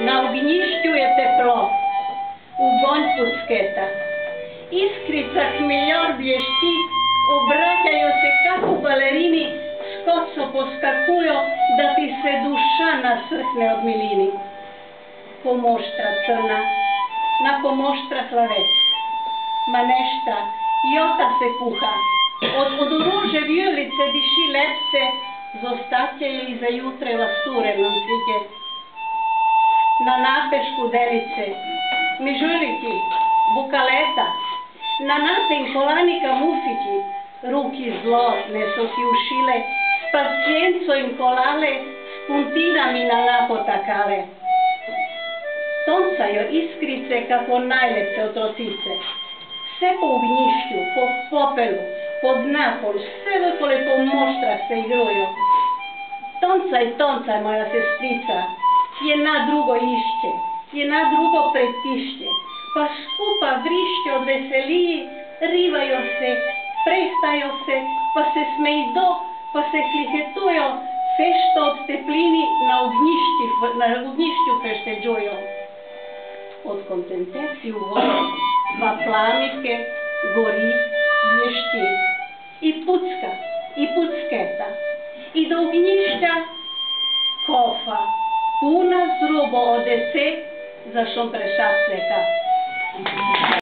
Na ognjišču je teplo, ugonj pucketa. Iskrica hmeljar blešči, obračajo se kako balerini, skoco poskakujo, da ti se duša nasrhne od milini. Komoštra crna, na komoštra hlavec, manešta, jota se kuha, od orože vijolice diši lepce, zostaće je i za jutre lasture nam cvike. Na napešku delice, mižuriki, bukaleta, na naten kolanika mufići, ruki zlotne so si ušile, s pacijenco in kolale, s puntinami na napotakale. Toncajo iskrice kako najlepše otrocice. Vse po ognjišću, po popelu, pod napol, vse okole po moštrah se igrujo. Toncaj, moja sestrica, jedna drugo išče, jedna drugo pretišče, pa skupa vrišče od veseliji, rivajo se, prestajo se, pa se smejdo, pa se hlihetujo, fešto od teplini na ognjišću fešteđujo. Od kontenteci v vodu, pa plamike, gori, blešči, i pucka, i pucketa, i do ognjišća kofa, puna zrubo od deset za šom prešat cveka.